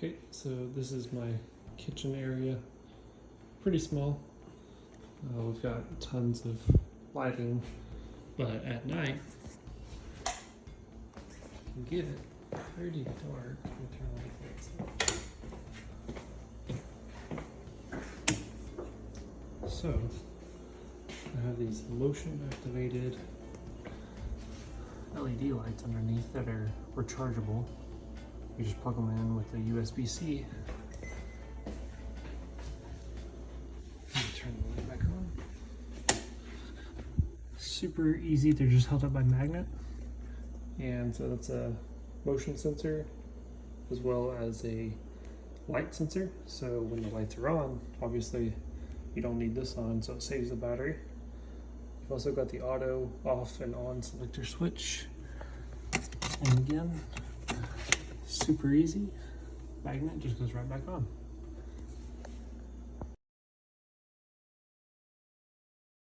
Okay, so this is my kitchen area. Pretty small. We've got tons of lighting, but at night you can get it pretty dark. Let me turn the lights on. So I have these motion activated LED lights underneath that are rechargeable. You just plug them in with a USB-C. Turn the light back on. Super easy, they're just held up by magnet. And so that's a motion sensor as well as a light sensor. So when the lights are on, obviously you don't need this on, so it saves the battery. You've also got the auto off and on selector switch. And again, super easy. Magnet just goes right back on.